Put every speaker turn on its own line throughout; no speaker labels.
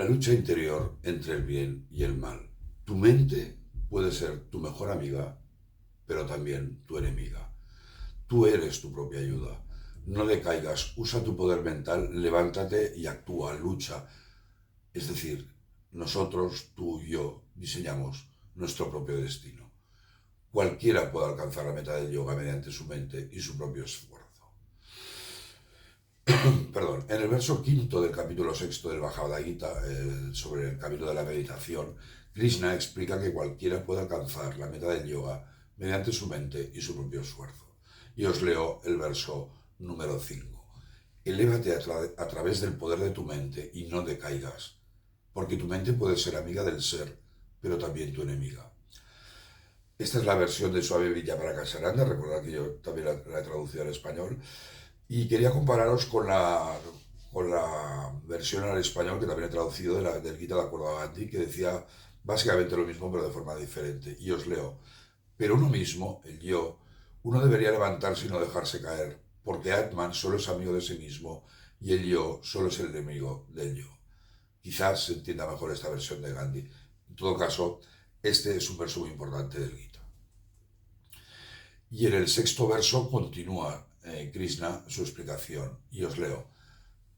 La lucha interior entre el bien y el mal. Tu mente puede ser tu mejor amiga, pero también tu enemiga. Tú eres tu propia ayuda. No decaigas, usa tu poder mental, levántate y actúa, lucha. Es decir, nosotros, tú y yo, diseñamos nuestro propio destino. Cualquiera puede alcanzar la meta del yoga mediante su mente y su propio esfuerzo. Perdón, en el verso quinto del capítulo sexto del Bhagavad Gita, sobre el camino de la meditación, Krishna explica que cualquiera puede alcanzar la meta del yoga mediante su mente y su propio esfuerzo. Y os leo el verso número 5. Elévate a través del poder de tu mente y no decaigas, porque tu mente puede ser amiga del ser, pero también tu enemiga. Esta es la versión de Swami Vidyaprakashananda, recordad que yo también la he traducido al español, y quería compararos con la versión al español que también he traducido del Gita de Acuerdo a Gandhi, que decía básicamente lo mismo pero de forma diferente. Y os leo, pero uno mismo, el yo, uno debería levantarse y no dejarse caer, porque Atman solo es amigo de sí mismo y el yo solo es el enemigo del yo. Quizás se entienda mejor esta versión de Gandhi. En todo caso, este es un verso muy importante del Gita. Y en el sexto verso continúa Krishna su explicación, y os leo.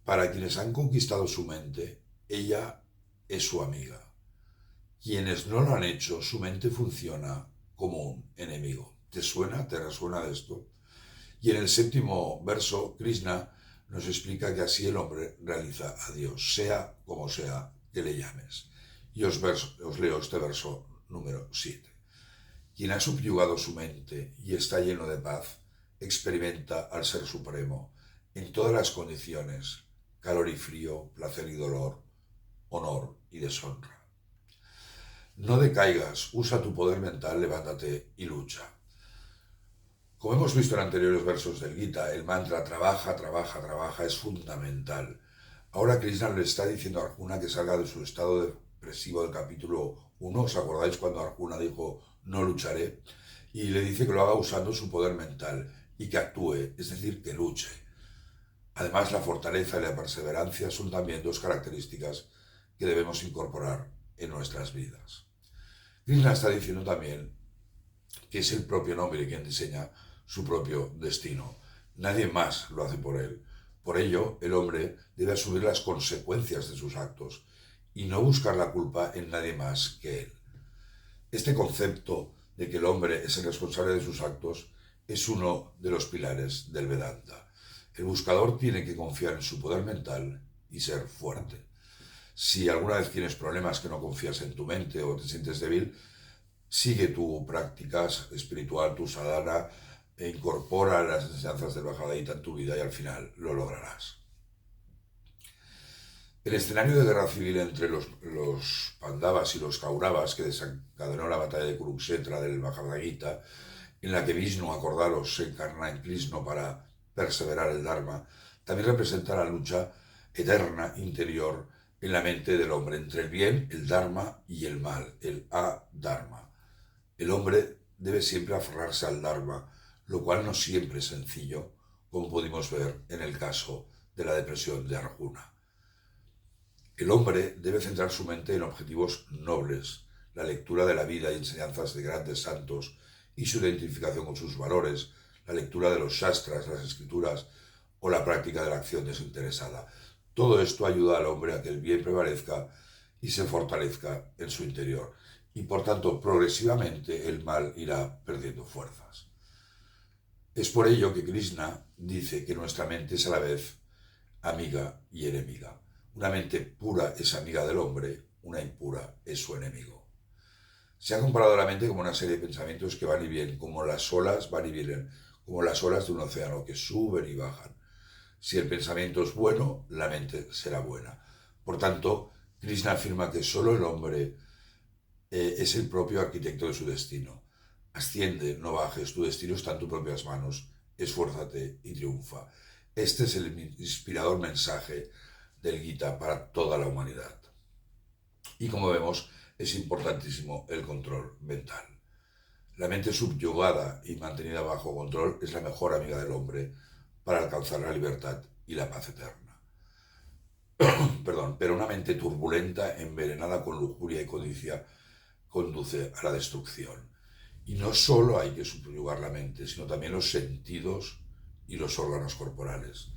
Para quienes han conquistado su mente, ella es su amiga. Quienes no lo han hecho, su mente funciona como un enemigo. ¿Te suena? ¿Te resuena de esto? Y en el séptimo verso, Krishna nos explica que así el hombre realiza a Dios, sea como sea que le llames. Y os leo este verso número 7. Quien ha subyugado su mente y está lleno de paz, experimenta al Ser Supremo en todas las condiciones, calor y frío, placer y dolor, honor y deshonra. No decaigas, usa tu poder mental, levántate y lucha. Como hemos visto en anteriores versos del Gita, el mantra trabaja, trabaja, trabaja es fundamental. Ahora Krishna le está diciendo a Arjuna que salga de su estado depresivo del capítulo 1. ¿Os acordáis cuando Arjuna dijo no lucharé? Y le dice que lo haga usando su poder mental y que actúe, es decir, que luche. Además, la fortaleza y la perseverancia son también dos características que debemos incorporar en nuestras vidas. Krishna está diciendo también que es el propio nombre quien diseña su propio destino. Nadie más lo hace por él. Por ello, el hombre debe asumir las consecuencias de sus actos y no buscar la culpa en nadie más que él. Este concepto de que el hombre es el responsable de sus actos es uno de los pilares del Vedanta. El buscador tiene que confiar en su poder mental y ser fuerte. Si alguna vez tienes problemas que no confías en tu mente o te sientes débil, sigue tu práctica espiritual, tu sadhana, e incorpora las enseñanzas del Bhagavad Gita en tu vida y al final lo lograrás. El escenario de guerra civil entre los Pandavas y los Kauravas, que desencadenó la batalla de Kurukshetra del Bhagavad Gita, en la que Vishnu, acordaros, se encarna en Krishna para perseverar el Dharma, también representa la lucha eterna interior en la mente del hombre entre el bien, el Dharma, y el mal, el Adharma. El hombre debe siempre aferrarse al Dharma, lo cual no siempre es sencillo, como pudimos ver en el caso de la depresión de Arjuna. El hombre debe centrar su mente en objetivos nobles, la lectura de la vida y enseñanzas de grandes santos y su identificación con sus valores, la lectura de los shastras, las escrituras o la práctica de la acción desinteresada. Todo esto ayuda al hombre a que el bien prevalezca y se fortalezca en su interior. Y por tanto, progresivamente el mal irá perdiendo fuerzas. Es por ello que Krishna dice que nuestra mente es a la vez amiga y enemiga. Una mente pura es amiga del hombre, una impura es su enemigo. Se ha comparado la mente como una serie de pensamientos que van y vienen, como las olas van y vienen, como las olas de un océano que suben y bajan. Si el pensamiento es bueno, la mente será buena. Por tanto, Krishna afirma que solo el hombre es el propio arquitecto de su destino. Asciende, no bajes, tu destino está en tus propias manos. Esfuérzate y triunfa. Este es el inspirador mensaje del Gita para toda la humanidad. Y como vemos, es importantísimo el control mental. La mente subyugada y mantenida bajo control es la mejor amiga del hombre para alcanzar la libertad y la paz eterna. perdón, pero una mente turbulenta, envenenada con lujuria y codicia, conduce a la destrucción. Y no solo hay que subyugar la mente, sino también los sentidos y los órganos corporales.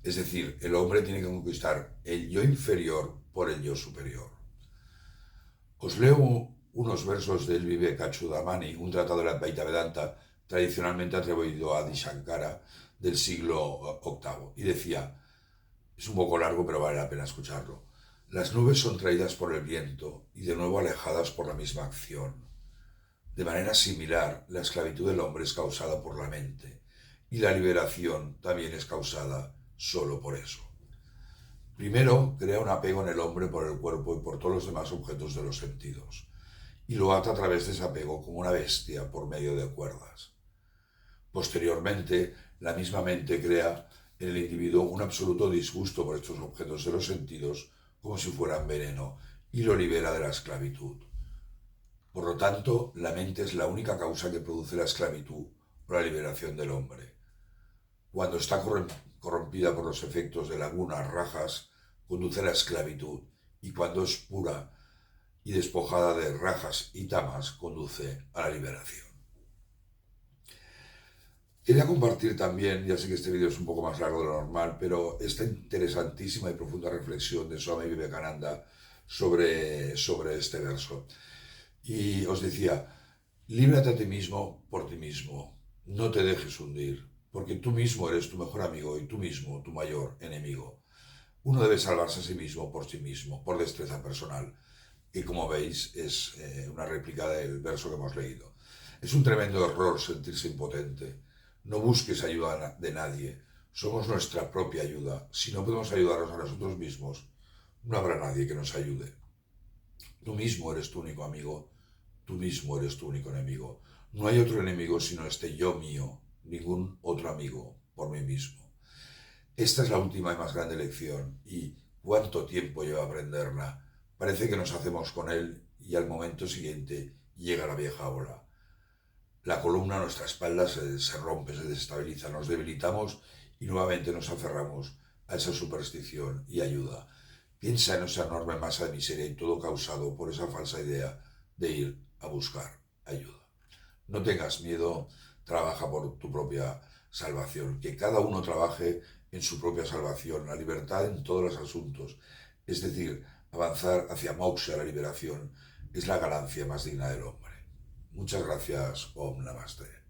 Es decir, el hombre tiene que conquistar el yo inferior por el yo superior. Os leo unos versos del Vivekachudamani, un tratado de la Advaita Vedanta tradicionalmente atribuido a Adi Shankara del siglo VIII. Y decía, es un poco largo pero vale la pena escucharlo: las nubes son traídas por el viento y de nuevo alejadas por la misma acción. De manera similar, la esclavitud del hombre es causada por la mente y la liberación también es causada solo por eso. Primero, crea un apego en el hombre por el cuerpo y por todos los demás objetos de los sentidos, y lo ata a través de ese apego como una bestia por medio de cuerdas. Posteriormente, la misma mente crea en el individuo un absoluto disgusto por estos objetos de los sentidos como si fueran veneno y lo libera de la esclavitud. Por lo tanto, la mente es la única causa que produce la esclavitud o la liberación del hombre. Cuando está corrompida por los efectos de lagunas, rajas, conduce a la esclavitud, y cuando es pura y despojada de rajas y tamas, conduce a la liberación. Quería compartir también, ya sé que este vídeo es un poco más largo de lo normal, pero esta interesantísima y profunda reflexión de Swami Vivekananda sobre este verso. Y os decía, líbrate a ti mismo por ti mismo, no te dejes hundir, porque tú mismo eres tu mejor amigo y tú mismo tu mayor enemigo. Uno debe salvarse a sí mismo, por destreza personal. Y como veis, es una réplica del verso que hemos leído. Es un tremendo error sentirse impotente. No busques ayuda de nadie. Somos nuestra propia ayuda. Si no podemos ayudarnos a nosotros mismos, no habrá nadie que nos ayude. Tú mismo eres tu único amigo. Tú mismo eres tu único enemigo. No hay otro enemigo sino este yo mío. Ningún otro amigo por mí mismo. Esta es la última y más grande lección. ¿Y cuánto tiempo lleva aprenderla? Parece que nos hacemos con él y al momento siguiente llega la vieja ola. La columna a nuestra espalda se rompe, se desestabiliza, nos debilitamos y nuevamente nos aferramos a esa superstición y ayuda. Piensa en esa enorme masa de miseria y todo causado por esa falsa idea de ir a buscar ayuda. No tengas miedo, trabaja por tu propia salvación, que cada uno trabaje en su propia salvación, la libertad en todos los asuntos, es decir, avanzar hacia moksha, la liberación, es la ganancia más digna del hombre. Muchas gracias, Om Namaste.